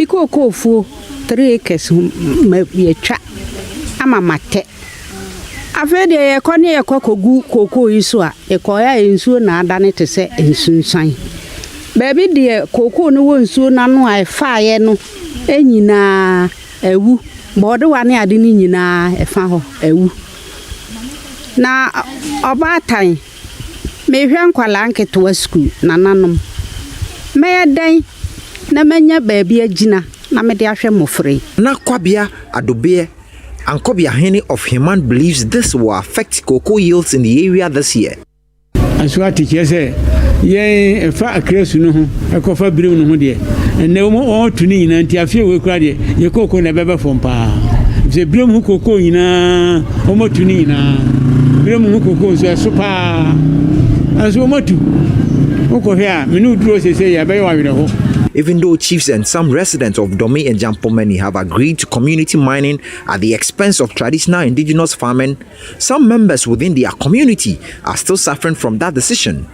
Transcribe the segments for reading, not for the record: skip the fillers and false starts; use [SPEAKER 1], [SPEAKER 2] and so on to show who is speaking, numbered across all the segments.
[SPEAKER 1] Miko fu 3 acres ye twa ama mate. Afede ye kone ye kokogu koko iso a ye koya ensuo na adane te se ensunsan. Baby de koko no wonsuo na no a fa ye no enyina ewu. Bode wane ade ni nyina efa ho ewu. Na oba tan me hwe nkwala nketo school na nanom. Me dan na manya baby agina na me de ahwe mofre.
[SPEAKER 2] Na kwabia adobe Ankobia Henny of Heman believes this will affect cocoa yields in the area this year.
[SPEAKER 3] Aswati kese ye fa akresu no ho ekofa birim no ho de enne o tuni nyina nti afie we kura de ye cocoa na bebe fom pa ze birim hu cocoa nyina o mo tuni nyina birim hu cocoa so pa aso mo tu o ko hia me no duro sese ya be wa we ho.
[SPEAKER 2] Even though chiefs and some residents of Dome and Jampomeni have agreed to community mining at the expense of traditional indigenous farming, some members within their community are still suffering from that decision.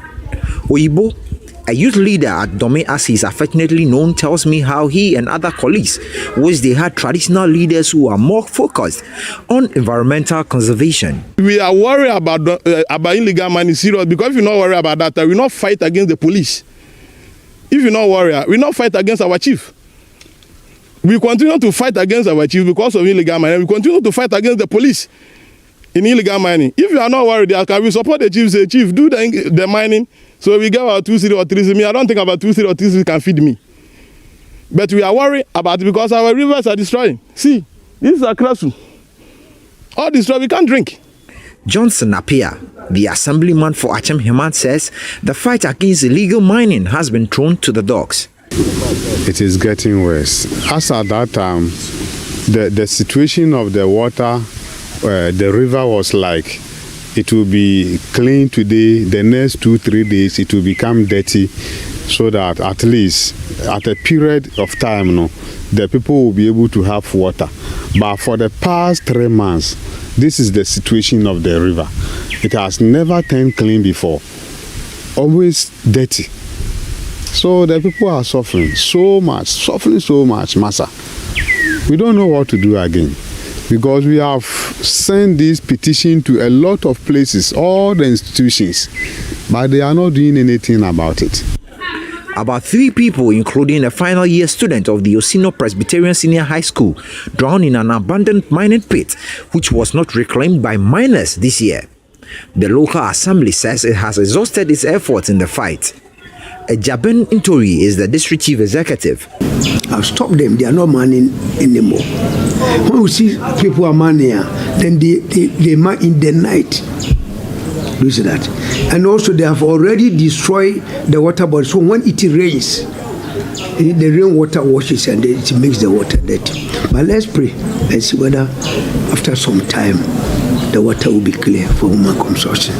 [SPEAKER 2] Oyibo, a youth leader at Dome as he is affectionately known, tells me how he and other colleagues wish they had traditional leaders who are more focused on environmental conservation.
[SPEAKER 4] We are worried about illegal mining serious because if you're not worried about that, we will not fight against the police. If you're not warrior, we not fight against our chief. We continue to fight against our chief because of illegal mining. We continue to fight against the police in illegal mining. If you are not worried, can we support the chief? Say, chief, do the mining so we get our 2 cedi or 3 cedi. I don't think about 2 cedi or 3 cedi can feed me. But we are worried about it because our rivers are destroying. See, this is a classroom. All destroyed, we can't drink.
[SPEAKER 2] Johnson Apia, the assemblyman for Achem Heman, says the fight against illegal mining has been thrown to the dogs.
[SPEAKER 5] It is getting worse. As at that time, the situation of the water, the river was like, it will be clean today, the next 2-3 days it will become dirty, so that at least at a period of time, the people will be able to have water. But for the past 3 months, this is the situation of the river. It has never turned clean before. Always dirty. So the people are suffering so much, massa. We don't know what to do again. Because we have sent this petition to a lot of places, all the institutions, but they are not doing anything about it.
[SPEAKER 2] About 3 people, including a final year student of the Osino Presbyterian Senior High School, drowned in an abandoned mining pit, which was not reclaimed by miners this year. The local assembly says it has exhausted its efforts in the fight. Jaben Intori is the district chief executive.
[SPEAKER 6] I've stopped them. They are not mining anymore. When we see people are mining, then they mine in the night. Do see that? And also they have already destroyed the water body. So when it rains, the rainwater washes and it makes the water dirty. But let's pray and see whether after some time the water will be clear for human consumption.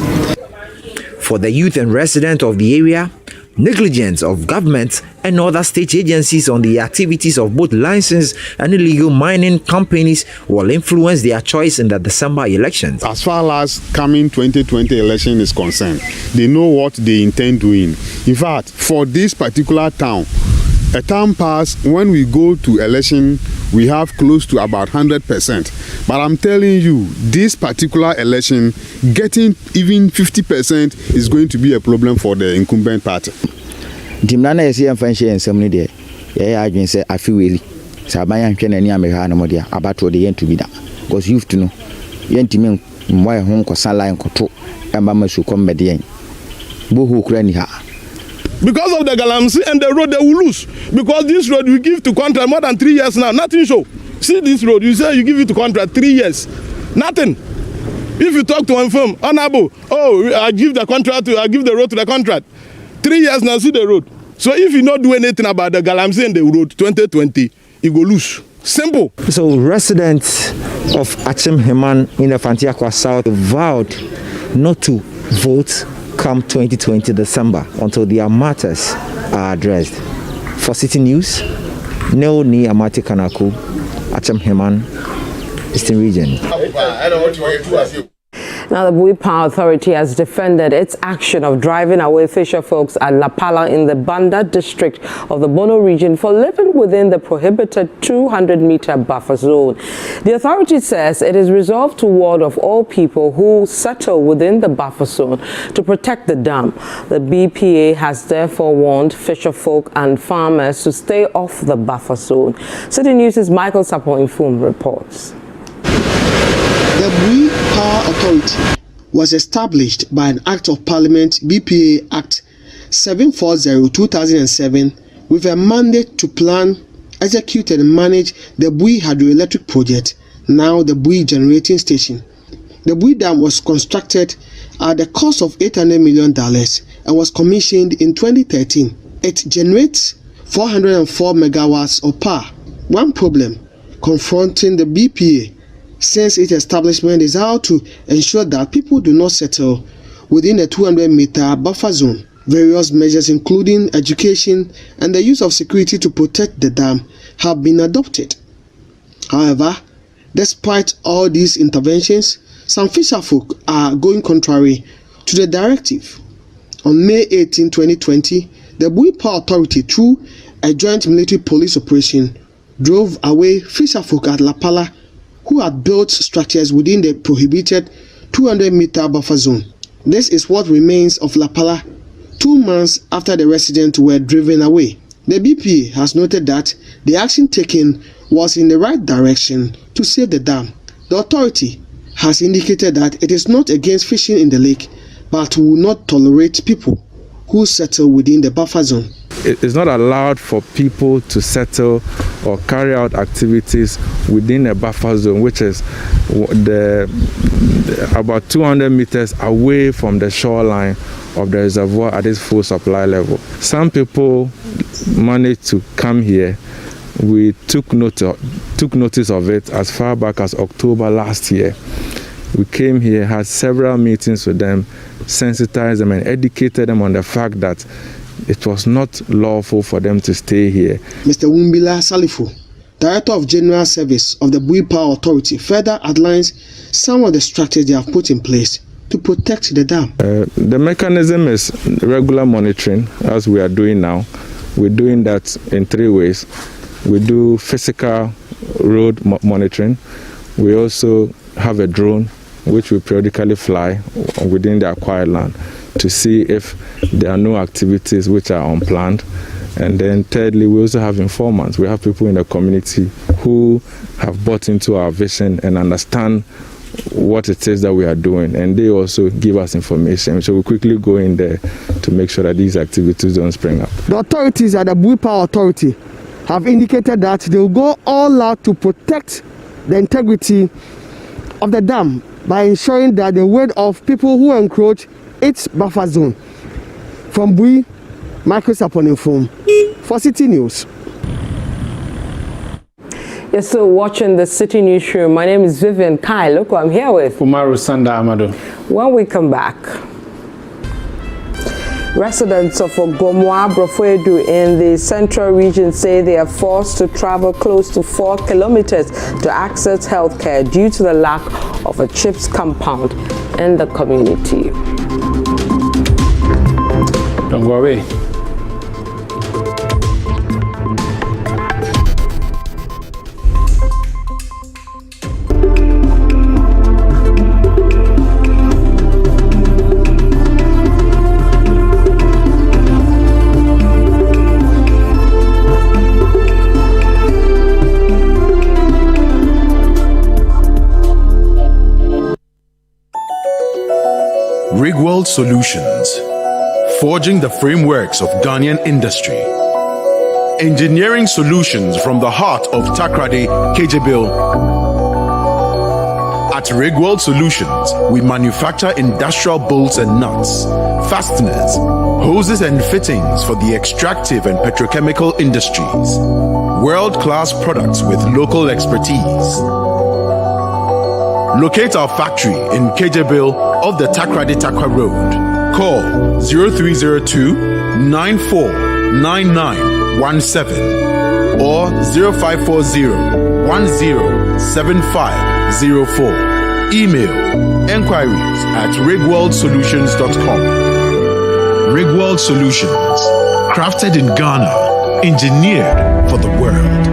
[SPEAKER 2] For the youth and residents of the area, negligence of government and other state agencies on the activities of both licensed and illegal mining companies will influence their choice in the December elections.
[SPEAKER 5] As far as coming 2020 election is concerned, they know what they intend doing. In fact, for this particular town, a town pass, when we go to election, we have close to about 100%. But I'm telling you, this particular election, getting even 50% is going to be a problem for the incumbent party.
[SPEAKER 7] Dimnana is here and fancy and somebody there. Yeah, I can say I feel really. Sabayan can any American modia about what the end to be done. Because you've to know. Yentimin, my home, Cosala and Coto, and Mama should come by the end. Bohu Kraniha.
[SPEAKER 4] Because of the Galamsey and the road they will lose. Because this road we give to contract more than 3 years now. Nothing show. See this road, you say you give it to contract 3 years. Nothing. If you talk to one firm, Honorable, I give the road to the contract. 3 years now, see the road. So if you not do anything about the Galamsey and the road 2020, you go lose. Simple.
[SPEAKER 2] So residents of Achem Heman in the Fantiakwa South vowed not to vote come 2020 December until their matters are addressed. For Citi News, Neo Ni Amati Kanaku, Achem Heman, Eastern Region.
[SPEAKER 8] Now, the Bui Power Authority has defended its action of driving away fisher folks at La Pala in the Banda district of the Bono region for living within the prohibited 200-meter buffer zone. The authority says it is resolved to ward off all people who settle within the buffer zone to protect the dam. The BPA has therefore warned fisher folk and farmers to stay off the buffer zone. Citi News' Michael Sapo-Infum reports.
[SPEAKER 9] The Bui Power Authority was established by an Act of Parliament, BPA Act 740/2007, with a mandate to plan, execute and manage the Bui hydroelectric project, now the Bui generating station. The Bui dam was constructed at the cost of $800 million and was commissioned in 2013. It generates 404 megawatts of power. One problem confronting the BPA since its establishment is how to ensure that people do not settle within a 200-meter buffer zone. Various measures, including education and the use of security to protect the dam, have been adopted. However, despite all these interventions, some fisherfolk are going contrary to the directive. On May 18, 2020, the Bui Power Authority, through a joint military police operation, drove away fisherfolk at La Pala who had built structures within the prohibited 200-meter buffer zone. This is what remains of La Pala 2 months after the residents were driven away. The BPA has noted that the action taken was in the right direction to save the dam. The authority has indicated that it is not against fishing in the lake, but will not tolerate people who settle within the buffer zone.
[SPEAKER 10] It is not allowed for people to settle or carry out activities within a buffer zone, which is about 200 meters away from the shoreline of the reservoir at its full supply level. Some people managed to come here. We took notice of it as far back as October last year. We came here, had several meetings with them, sensitized them and educated them on the fact that it was not lawful for them to stay here. Mr.
[SPEAKER 9] Wumbila Salifo, Director of General Service of the Bui Power Authority, further outlines some of the strategies they have put in place to protect the dam.
[SPEAKER 10] The mechanism is regular monitoring, as we are doing now. We're doing that in 3 ways. We do physical road monitoring. We also have a drone which we periodically fly within the acquired land to see if there are no activities which are unplanned. And then thirdly, we also have informants. We have people in the community who have bought into our vision and understand what it is that we are doing, and they also give us information. So we quickly go in there to make sure that these activities don't spring up.
[SPEAKER 9] The authorities at the Bui Power Authority have indicated that they will go all out to protect the integrity of the dam by ensuring that the weight of people who encroach its buffer zone. From Bui, Michael Sapo-Infum for Citi News.
[SPEAKER 8] You're still watching the Citi Newsroom. My name is Vivian. Lokko, I'm here with
[SPEAKER 3] Umaru, Sanda, Amadu.
[SPEAKER 8] When we come back, residents of Ogomwa Brofwedu in the central region say they are forced to travel close to 4 kilometers to access healthcare due to the lack of a CHIPS compound in the community.
[SPEAKER 3] Don't go away.
[SPEAKER 11] Rigworld Solutions, forging the frameworks of Ghanaian industry. Engineering solutions from the heart of Takrade, Kejebil. At Rigworld Solutions, we manufacture industrial bolts and nuts, fasteners, hoses and fittings for the extractive and petrochemical industries. World-class products with local expertise. Locate our factory in Kejebil off the Takrade Takwa Road. Call 0302-949917 or 0540-107504. Email enquiries@rigworldsolutions.com. Rigworld Solutions, crafted in Ghana, engineered for the world.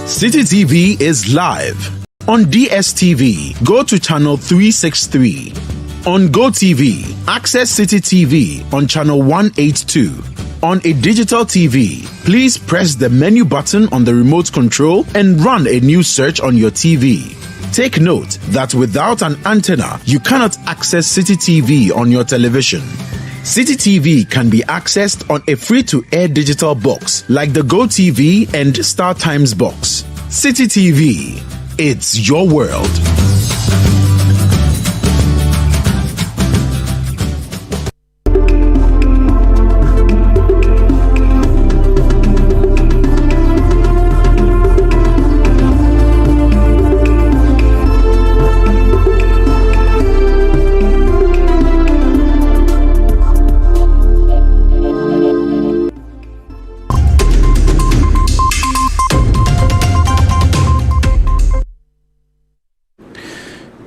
[SPEAKER 11] Citi TV is live. On DSTV, go to channel 363. On GoTV, access Citi TV on channel 182. On a digital TV, please press the menu button on the remote control and run a new search on your TV. Take note that without an antenna, you cannot access Citi TV on your television. Citi TV can be accessed on a free-to-air digital box like the GoTV and Star Times box. Citi TV, it's your world.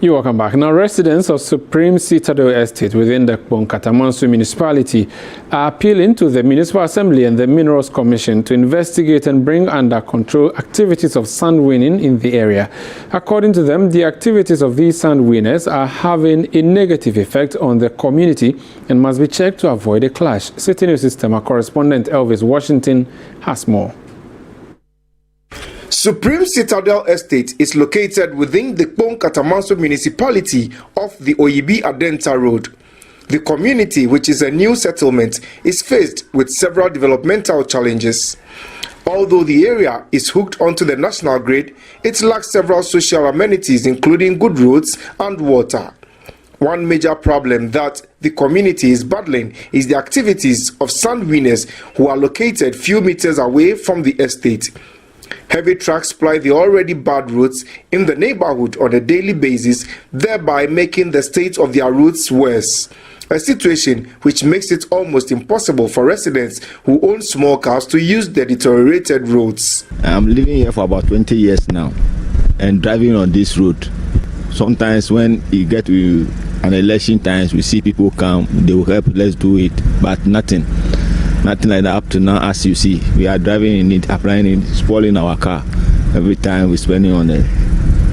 [SPEAKER 12] You're welcome back. Now, residents of Supreme Citadel Estate within the Katamanso municipality are appealing to the Municipal Assembly and the Minerals Commission to investigate and bring under control activities of sand winning in the area. According to them, the activities of these sand winners are having a negative effect on the community and must be checked to avoid a clash. Citi Newsroom correspondent Elvis Washington has more.
[SPEAKER 13] Supreme Citadel Estate is located within the Katamanso municipality off the Oyibi Adenta Road. The community, which is a new settlement, is faced with several developmental challenges. Although the area is hooked onto the national grid, it lacks several social amenities including good roads and water. One major problem that the community is battling is the activities of sand winners who are located few meters away from the estate. Heavy trucks ply the already bad roads in the neighborhood on a daily basis, thereby making the state of their roads worse. A situation which makes it almost impossible for residents who own small cars to use the deteriorated roads.
[SPEAKER 14] I'm living here for about 20 years now and driving on this road. Sometimes when you get to an election times, we see people come, they will help, let's do it, but nothing like that up to now. As you see, we are driving in it, applying it, spoiling our car every time we're spending on the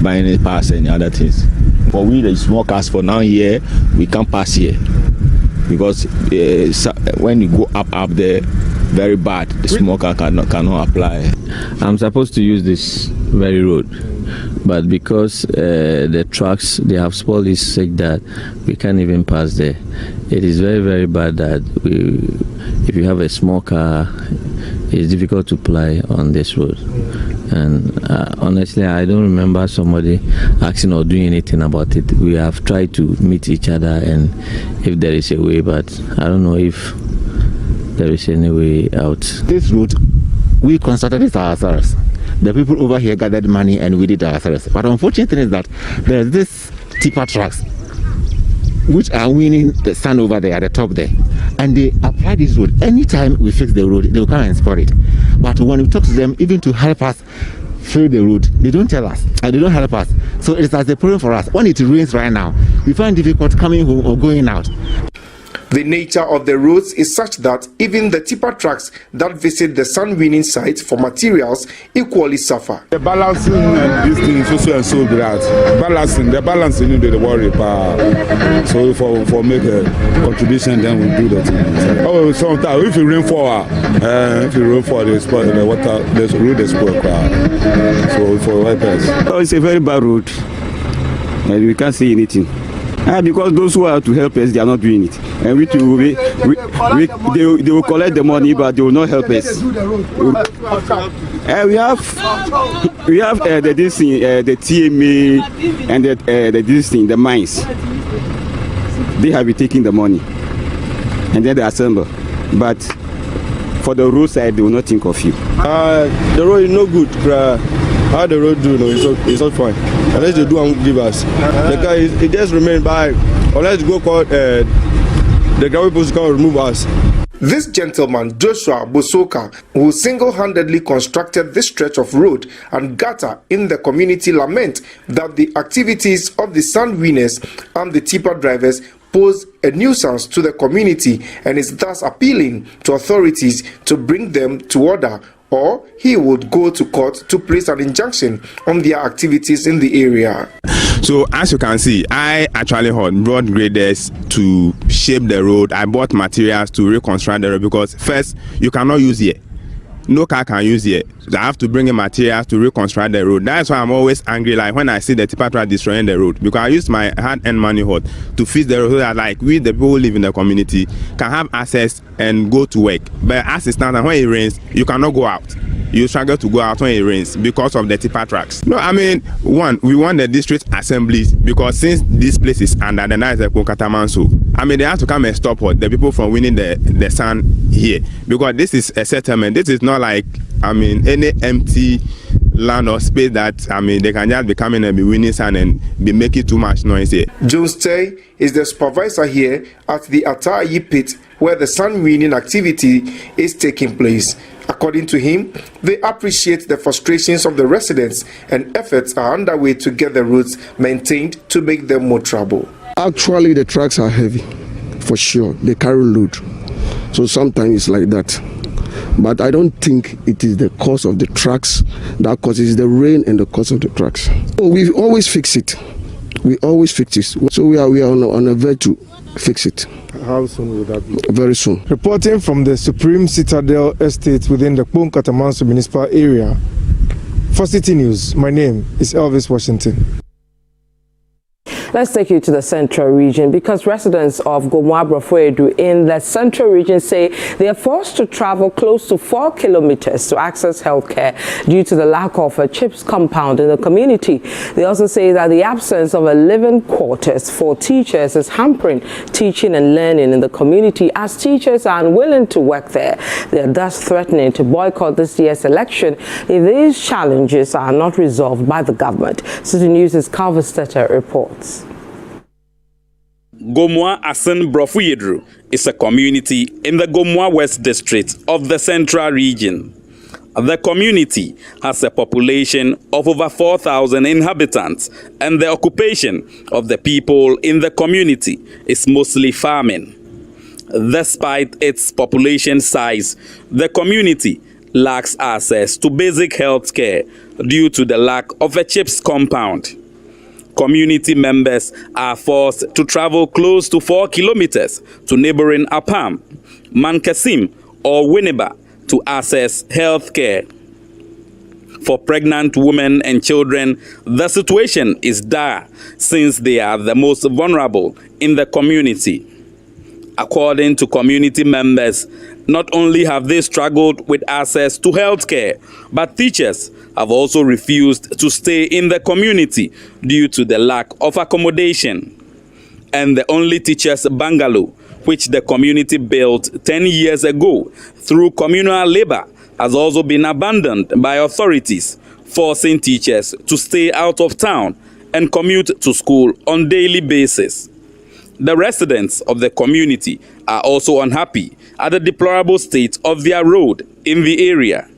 [SPEAKER 14] buying a pass and other things. For we the small cars for now here, we can't pass here because when you go up there, very bad. The small car cannot apply.
[SPEAKER 15] I'm supposed to use this very road, but because the trucks, they have spoiled this such that we can't even pass there. It is very, very bad that if you have a small car, it's difficult to ply on this road. And honestly, I don't remember somebody asking or doing anything about it. We have tried to meet each other and if there is a way, but I don't know if there is any way out.
[SPEAKER 14] This route, we constructed it ourselves. The people over here gathered money and we did ourselves. But unfortunate thing is that there's this tipper trucks which are winning the sand over there at the top there. And they apply this road. Anytime we fix the road, they will come and spoil it. But when we talk to them, even to help us fill the road, they don't tell us and they don't help us. So it's as a problem for us. When it rains right now, we find it difficult coming home or going out.
[SPEAKER 13] The nature of the roads is such that even the tipper trucks that visit the sand winning sites for materials equally suffer.
[SPEAKER 16] The balancing and this thing is also and so that the balancing they worry about. So for make a contribution, then we do that. Oh, sometimes if you rain for the spot, the water, the road is poor. So for wipers.
[SPEAKER 17] Oh, it's a very bad road, and we can't see anything. Because those who are to help us, they are not doing it, and they will collect the money, but they will not help us. We have the TMA and the mines. They have been taking the money, and then they assemble. But for the roadside, they will not think of you.
[SPEAKER 18] The road is no good. How the road do, it's not fine. Unless they do and give us. The guy, it just remain by. Unless you go call the guy supposed to come and remove us.
[SPEAKER 13] This gentleman, Joshua Bosoka, who single-handedly constructed this stretch of road and gutter in the community, lament that the activities of the sand winners and the tipper drivers pose a nuisance to the community and is thus appealing to authorities to bring them to order, or he would go to court to place an injunction on their activities in the area.
[SPEAKER 19] So as you can see, I actually brought graders to shape the road. I bought materials to reconstruct the road because first, you cannot use here. No car can use here. So I have to bring in materials to reconstruct the road. That's why I'm always angry, like when I see the tipper truck destroying the road, because I use my hand-earned money to fix the road so that like we, the people who live in the community, can have access and go to work. But as it stands, when it rains, you cannot go out. You struggle to go out when it rains because of the tipper trucks. No, I mean, we want the district assemblies because since this place is under the nice Katamanso, I mean, they have to come and stop the people from winning the sand here because this is a settlement. This is not like, I mean, any empty land or space that, I mean, they can just be coming and be winning sand and be making too much noise here.
[SPEAKER 13] Jones Tay is the supervisor here at the Atayi pit where the sand winning activity is taking place. According to him, they appreciate the frustrations of the residents and efforts are underway to get the roads maintained to make them more trouble.
[SPEAKER 18] Actually, the trucks are heavy, for sure. They carry load. So sometimes it's like that. But I don't think it is the cause of the trucks that causes the rain and the cause of the trucks. We always fix it. We always fix it. So we are on a way to fix it.
[SPEAKER 20] How soon will that be?
[SPEAKER 18] Very soon.
[SPEAKER 20] Reporting from the Supreme Citadel Estate within the Katamanso municipal area. For Citi News, my name is Elvis Washington.
[SPEAKER 8] Let's take you to the central region because residents of Umaru in the central region say they are forced to travel close to 4 kilometers to access healthcare due to the lack of a CHIPS compound in the community. They also say that the absence of a living quarters for teachers is hampering teaching and learning in the community as teachers are unwilling to work there. They are thus threatening to boycott this year's election if these challenges are not resolved by the government. Citi News' Calvin Stetter reports.
[SPEAKER 21] Gomwa Asen Brofuyedru is a community in the Gomwa West District of the Central Region. The community has a population of over 4,000 inhabitants, and the occupation of the people in the community is mostly farming. Despite its population size, the community lacks access to basic health care due to the lack of a CHIPS compound. Community members are forced to travel close to 4 kilometers to neighboring Apam, Mankasim, or Winneba to access health care. For pregnant women and children, the situation is dire since they are the most vulnerable in the community. According to community members, not only have they struggled with access to health care, but teachers have also refused to stay in the community due to the lack of accommodation. And the only teachers' bungalow, which the community built 10 years ago through communal labor, has also been abandoned by authorities, forcing teachers to stay out of town and commute to school on a daily basis. The residents of the community are also unhappy at the deplorable state of their road in the area.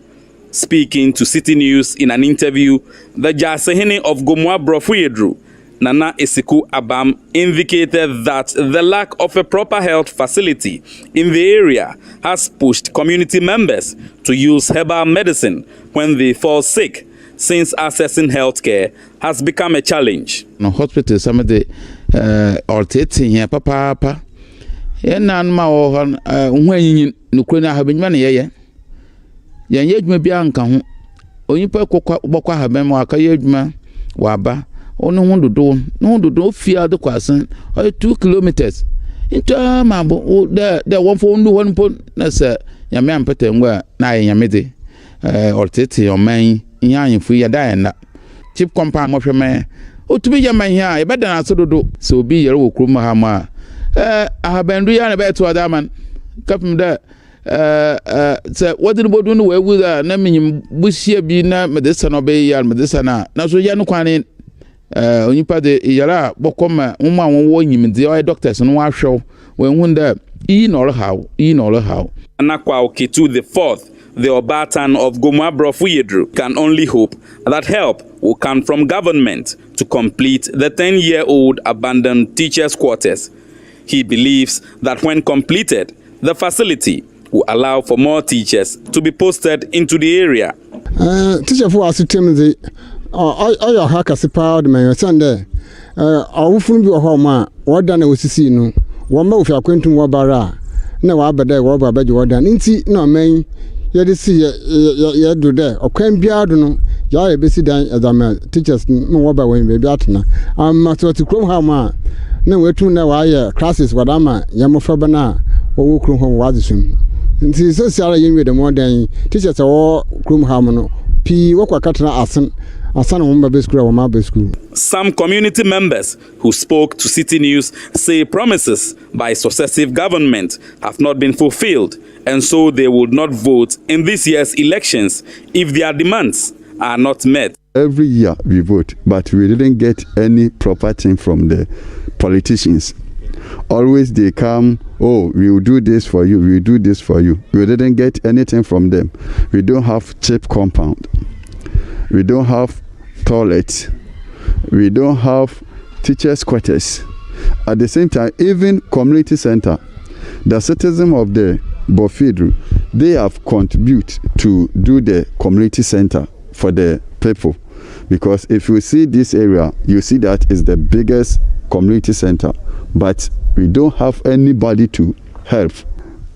[SPEAKER 21] Speaking to Citi News in an interview, the Jasehene of Gomwa Brofuyedru, Nana Esiku Abam, indicated that the lack of a proper health facility in the area has pushed community members to use herbal medicine when they fall sick, since accessing health care has become a challenge.
[SPEAKER 22] No hospital, some of the orthotics here, papa. Nan ma when you Nukrina have been money, yan yet may be uncle. Only per Bokwa have been more Kayedma, Waba, only one to do, no to do fear the question, or 2 kilometers. Into Mambo, there one for only 1 point, that's a Yaman Petem where nigh Yamidi, orthotics or man, yan free a dying. Chip compound of your man. Oh, to be your man here, better than I should do. So be your old Krumahama. I have been real about to other man. Come there. So what did you do with a name? Bush here be na medicine obey your medicina. Now, so Yanu Quanin, Unipa de Yara, Bokoma, Uma, warning him, the eye doctors and wash show when one there
[SPEAKER 21] Anakwa Oketu the fourth, the Obatan of Gomwa Brofuyedru, can only hope that help will come from government to complete the 10-year-old abandoned teachers' quarters. He believes that when completed, the facility will allow for more teachers to be posted into the area.
[SPEAKER 1] Teacher for us to tell me the your hackers powered my Sunday. I will be a home. What done was see no. One more if you are going to Wabara. No, I bet there were about your done. Inti no man. You see, you do there. Or can be out no. You are a busy day as I'm teachers no about when baby atna. I'm not to come home. No, we tune now. Classes what I'm a Yamofabana or Krum home was him. Inti so sorry with the more than teachers are all Krum Harmono. P. Wakatana Asan.
[SPEAKER 21] Some community members who spoke to Citi News say promises by successive governments have not been fulfilled, and so they would not vote in this year's elections if their demands are not met.
[SPEAKER 6] Every year we vote, but we didn't get any proper thing from the politicians. Always they come, oh, we will do this for you, we will do this for you. We didn't get anything from them. We don't have cheap compound. We don't have toilets. We don't have teachers' quarters. At the same time, even community center, the citizens of the Bofidru, they have contributed to do the community center for the people. Because if you see this area, you see that is the biggest community center. But we don't have anybody to help.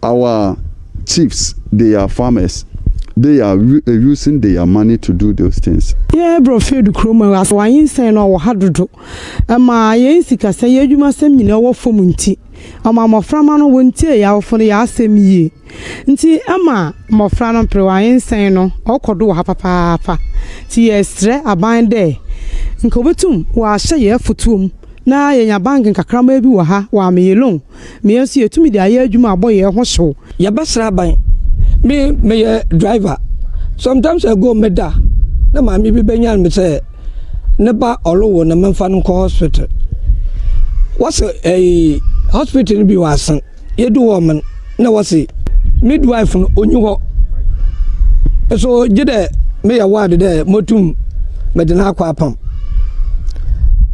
[SPEAKER 6] Our chiefs, they are farmers. They are using their money to do those things.
[SPEAKER 23] Yeah, bro, Fed Chroma was wine saying or haddo. My Yensika say you must send me no for Munti. A mamma Framano won't tell you for the same ye. Nti Emma, my friend and Prewain saying no, or could do papa. Tiestre a bind day. In Covetum, was say for tomb. Na ya bank kakra ma bi wo ha wa me alone. Me asu etumi de aye adwuma aboye ho so.
[SPEAKER 24] Ya basra ban. Me driver. Sometimes I go meda. Na ma me bi benyan me say ne ba olowo na memfa no hospital. What's a hospital bi wasan. Ye do woman na wase midwife no onyi ho. So gide me ya ward there motum medina akwa apam.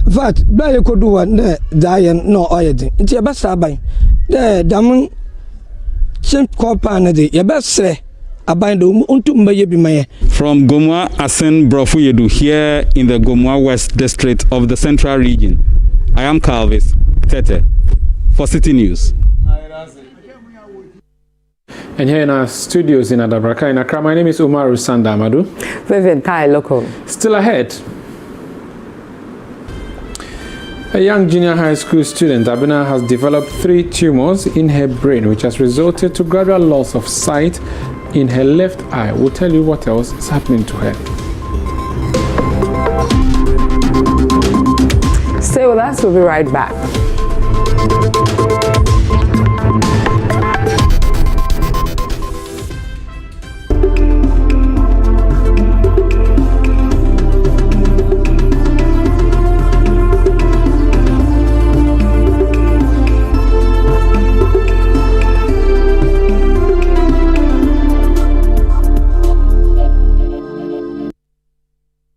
[SPEAKER 24] Vat ba ye kodu wa na dayen no oyedin nti ye besa ban de dam chen kopa na de ye besa aban de untu mbaye bi maye.
[SPEAKER 21] From Gomwa Asen Brofuyedu here in the Gomwa West District of the Central Region, I am Calvis Tete for Citi News.
[SPEAKER 12] And here in our studios in Adabraka in Accra, my name is Umaru, Sanda, Amadu.
[SPEAKER 8] Vivian, Lokko.
[SPEAKER 12] Still ahead. A young junior high school student, Abina, has developed 3 tumors in her brain, which has resulted to gradual loss of sight in her left eye. We'll tell you what else is happening to her.
[SPEAKER 8] Stay with us, we'll be right back.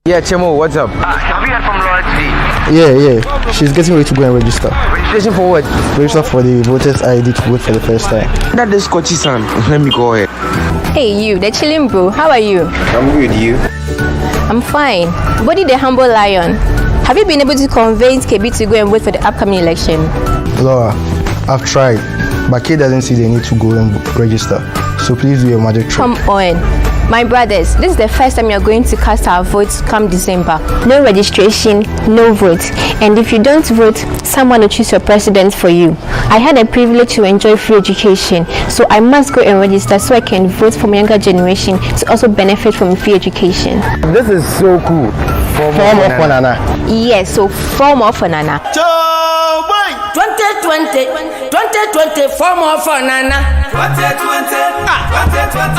[SPEAKER 25] Yeah, Chemo, what's up?
[SPEAKER 26] Have you heard from Laura today?
[SPEAKER 25] Yeah. She's getting ready to go and register.
[SPEAKER 26] Registration for what?
[SPEAKER 25] Register for the voters ID to vote for the first time.
[SPEAKER 26] That is Scotchy son. Let me go ahead.
[SPEAKER 27] Hey, you, the chilling bro. How are you?
[SPEAKER 26] I'm good. You?
[SPEAKER 27] I'm fine. Body the humble lion. Have you been able to convince KB to go and vote for the upcoming election?
[SPEAKER 25] Laura, I've tried, but Kay doesn't see the need to go and register. So please do your magic trick.
[SPEAKER 27] Come on. My brothers, this is the first time you're going to cast our votes come December. No registration, no vote. And if you don't vote, someone will choose your president for you. I had the privilege to enjoy free education, so I must go and register so I can vote for my younger generation to also benefit from free education.
[SPEAKER 25] This is so cool. Form of Nana.
[SPEAKER 27] Yes, so form of Nana.
[SPEAKER 28] 2020, form of Nana. 2020, 2020,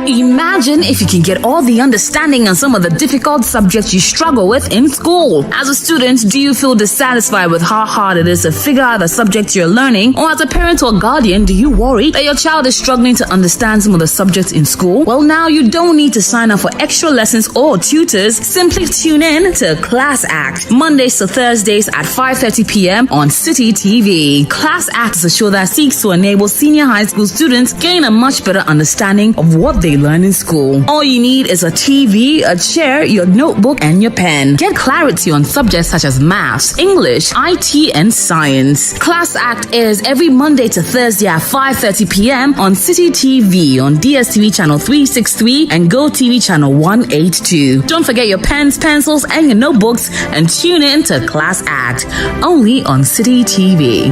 [SPEAKER 29] Imagine
[SPEAKER 2] imagine if you can get all the understanding on some of the difficult subjects you struggle with in school. As a student, do you feel dissatisfied with how hard it is to figure out the subjects you're learning? Or as a parent or guardian, do you worry that your child is struggling to understand some of the subjects in school? Well, now you don't need to sign up for extra lessons or tutors. Simply tune in to Class Act, Mondays to Thursdays at 5:30 p.m. on Citi TV. Class Act is a show that seeks to enable senior high school students gain a much better understanding of what they learn in school. All you need is a TV, a chair, your notebook, and your pen. Get clarity on subjects such as maths, English, IT, and science. Class Act airs every Monday to Thursday at 5:30 p.m. on Citi TV on DSTV channel 363 and GoTV channel 182. Don't forget your pens, pencils, and your notebooks and tune in to Class Act, only on Citi TV.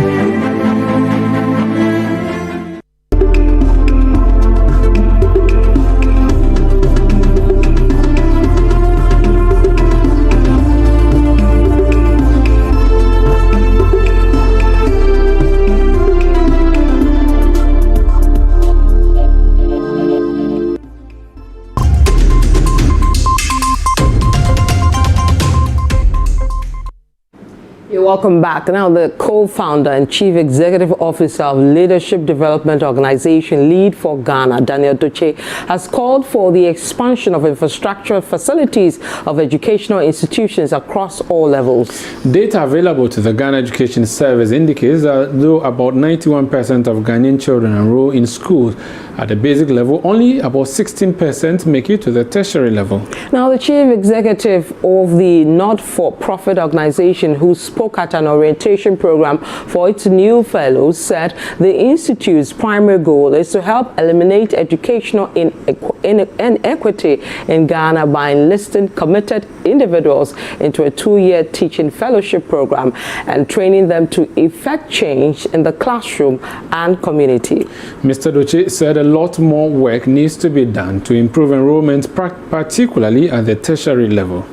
[SPEAKER 8] Welcome back. Now, the co-founder and chief executive officer of Leadership Development Organization Lead for Ghana, Daniel Doche, has called for the expansion of infrastructure facilities of educational institutions across all levels.
[SPEAKER 12] Data available to the Ghana Education Service indicates that though about 91% of Ghanaian children enroll in schools at the basic level, only about 16% make it to the tertiary level.
[SPEAKER 8] Now, the chief executive of the not-for-profit organization who spoke at an orientation program for its new fellows said the institute's primary goal is to help eliminate educational inequity in Ghana by enlisting committed individuals into a 2-year teaching fellowship program and training them to effect change in the classroom and community.
[SPEAKER 12] Mr. Doche said a lot more work needs to be done to improve enrollment, particularly at the tertiary level.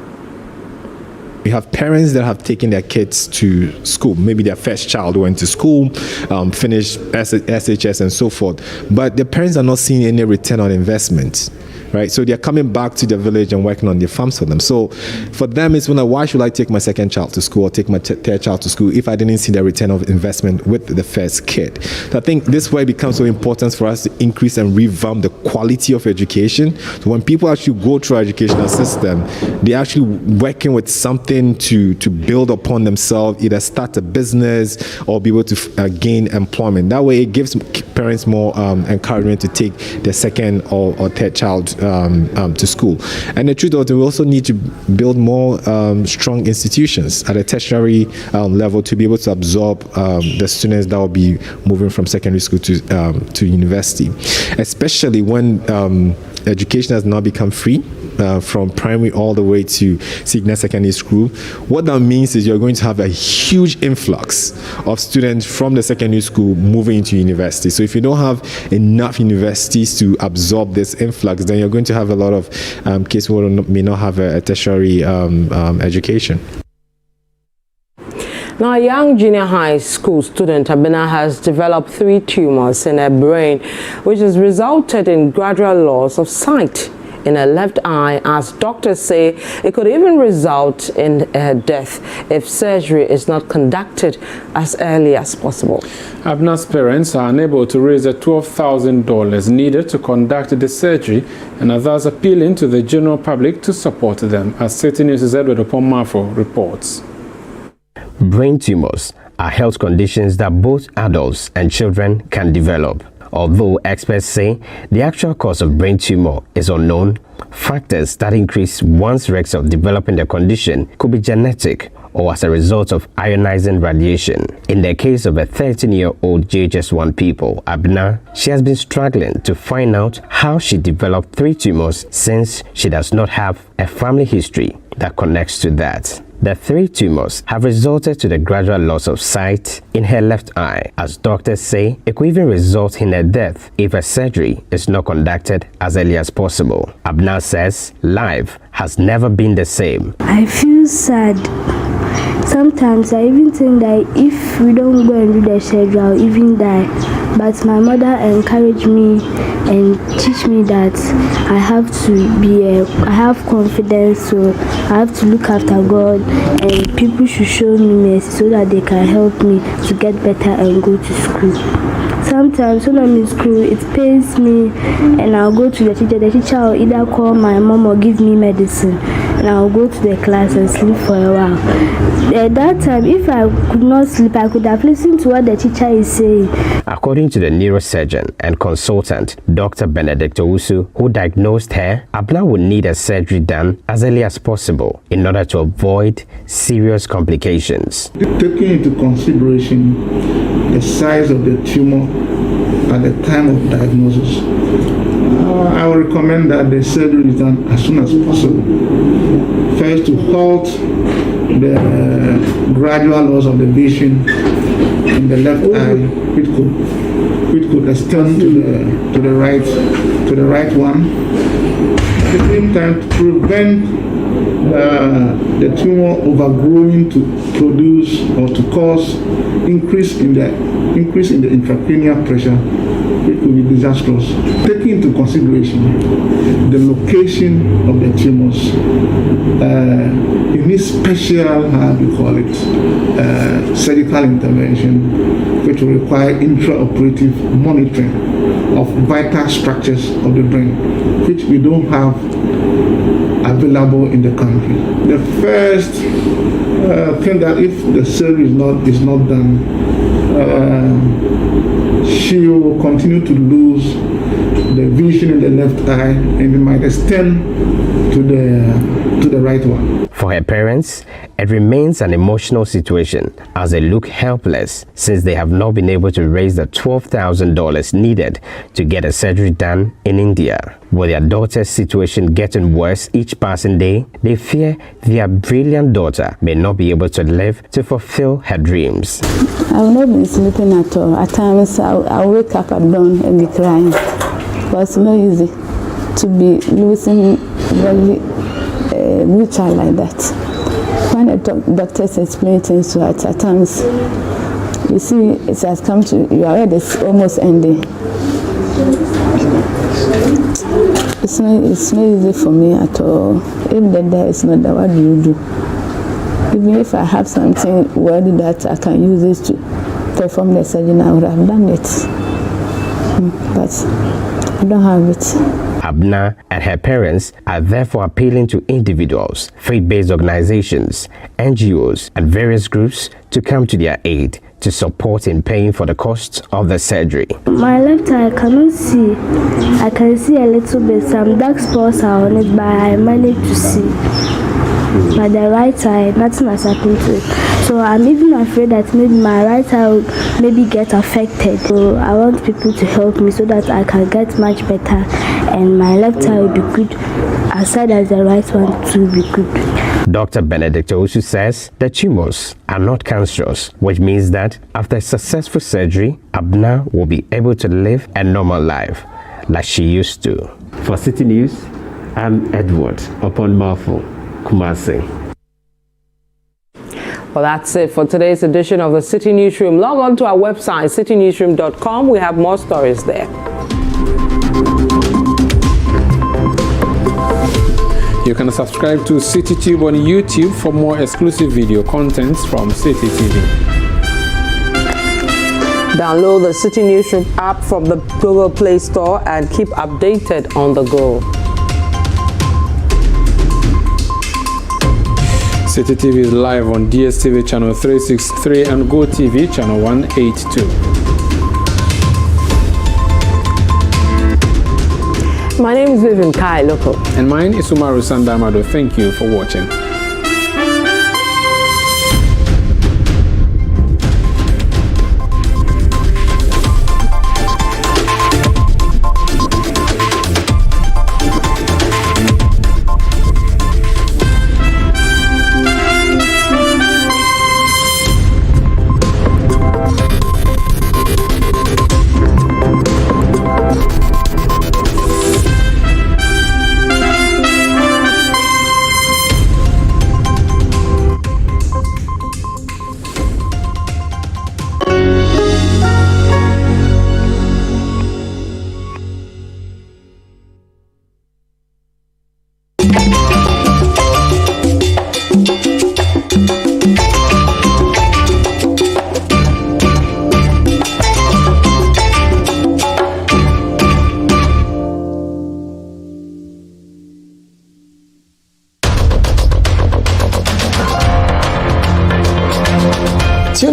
[SPEAKER 3] We have parents that have taken their kids to school. Maybe their first child went to school, finished SHS and so forth. But the parents are not seeing any return on investment. Right, so they're coming back to the village and working on their farms for them. So for them, it's like, why should I take my second child to school or take my third child to school if I didn't see the return of investment with the first kid? So I think this way becomes so important for us to increase and revamp the quality of education. So when people actually go through our educational system, they're actually working with something to build upon themselves, either start a business or be able to gain employment. That way, it gives parents more encouragement to take their second or third child to school. And the truth is, we also need to build more strong institutions at a tertiary level to be able to absorb the students that will be moving from secondary school to university, especially when education has now become free. From primary all the way to senior secondary school. What that means is you're going to have a huge influx of students from the secondary school moving into university. So if you don't have enough universities to absorb this influx, then you're going to have a lot of kids who may not have a tertiary education.
[SPEAKER 8] Now, a young junior high school student, Abena, has developed 3 tumors in her brain, which has resulted in gradual loss of sight in her left eye, as doctors say it could even result in her death if surgery is not conducted as early as possible.
[SPEAKER 12] Abna's parents are unable to raise the $12,000 needed to conduct the surgery and are thus appealing to the general public to support them, as Citi News' Edward Oponmafo reports.
[SPEAKER 4] Brain tumors are health conditions that both adults and children can develop. Although experts say the actual cause of brain tumor is unknown, factors that increase one's risk of developing the condition could be genetic or as a result of ionizing radiation. In the case of a 13-year-old JHS1 pupil, Abna, she has been struggling to find out how she developed 3 tumors since she does not have a family history that connects to that. The 3 tumors have resulted to the gradual loss of sight in her left eye, as doctors say it could even result in her death if a surgery is not conducted as early as possible. Abna says life has never been the same.
[SPEAKER 5] I feel sad. Sometimes I even think that if we don't go and do the surgery, I'll even die. But my mother encouraged me and teach me that I have confidence, so I have to look after God, and people should show me mercy so that they can help me to get better and go to school. Sometimes when I'm in school, it pains me, and I'll go to the teacher. The teacher will either call my mom or give me medicine, and I'll go to the class and sleep for a while. At that time, if I could not sleep, I could have listened to what the teacher is saying.
[SPEAKER 4] According to the neurosurgeon and consultant, Dr. Benedict Owusu, who diagnosed her, Abna would need a surgery done as early as possible in order to avoid serious complications.
[SPEAKER 7] Taking into consideration the size of the tumor at the time of diagnosis, I would recommend that the surgery is done as soon as possible. First, to halt the gradual loss of the vision in the left eye, which could extend to the right one. At the same time, to prevent the tumor overgrowing to produce or to cause increase in the intracranial pressure, which will be disastrous. Taking into consideration the location of the tumors, it needs special, surgical intervention, which will require intraoperative monitoring of vital structures of the brain, which we don't have available in the country. The first thing that if the surgery is not done, she will continue to lose the vision in the left eye, and it might extend to the right one.
[SPEAKER 4] For her parents, it remains an emotional situation as they look helpless since they have not been able to raise the $12,000 needed to get a surgery done in India. With their daughter's situation getting worse each passing day, they fear their brilliant daughter may not be able to live to fulfill her dreams.
[SPEAKER 9] I've not been sleeping at all. At times I'll wake up at dawn and be crying. But it's not easy to be losing very good child like that. When the doctors explain things to us, at times you see it has come to you already, it's almost ending. It's not easy for me at all. If the day is not there, what do you do? Even if I have something worthy that I can use it to perform the surgery, I would have done it. But I don't have it.
[SPEAKER 4] Abna and her parents are therefore appealing to individuals, faith-based organizations, NGOs, and various groups to come to their aid to support in paying for the costs of the surgery.
[SPEAKER 5] My left eye I cannot see. I can see a little bit. Some dark spots are on it, but I managed to see. But the right eye, nothing has happened to it. So I'm even afraid that maybe my right eye will maybe get affected. So I want people to help me so that I can get much better and my left eye will be good as well as the right one to be good.
[SPEAKER 4] Dr. Benedict Owusu says the tumors are not cancerous, which means that after successful surgery, Abna will be able to live a normal life like she used to. For Citi News, I'm Edward Oponmafo, Kumasi.
[SPEAKER 8] Well, that's it for today's edition of the Citi Newsroom. Log on to our website, citinewsroom.com. We have more stories there.
[SPEAKER 12] You can subscribe to CityTube on YouTube for more exclusive video contents from Citi TV.
[SPEAKER 8] Download the Citi Newsroom app from the Google Play Store and keep updated on the go.
[SPEAKER 12] Citi TV is live on DSTV channel 363 and GoTV channel 182.
[SPEAKER 8] My name is Vivian Lokko.
[SPEAKER 12] And mine is Umaru, Sanda, Amadu. Thank you for watching.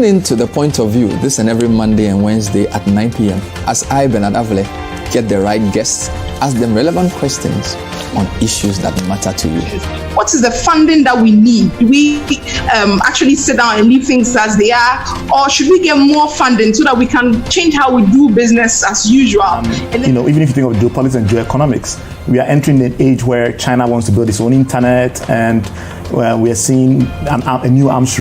[SPEAKER 10] Tune in to The Point of View this and every Monday and Wednesday at 9 p.m. as I, Bernard Avile, get the right guests, ask them relevant questions on issues that matter to you.
[SPEAKER 11] What is the funding that we need? Do we actually sit down and leave things as they are? Or should we get more funding so that we can change how we do business as usual?
[SPEAKER 13] Even if you think of geopolitics and geoeconomics, we are entering an age where China wants to build its own internet, and we are seeing a new arms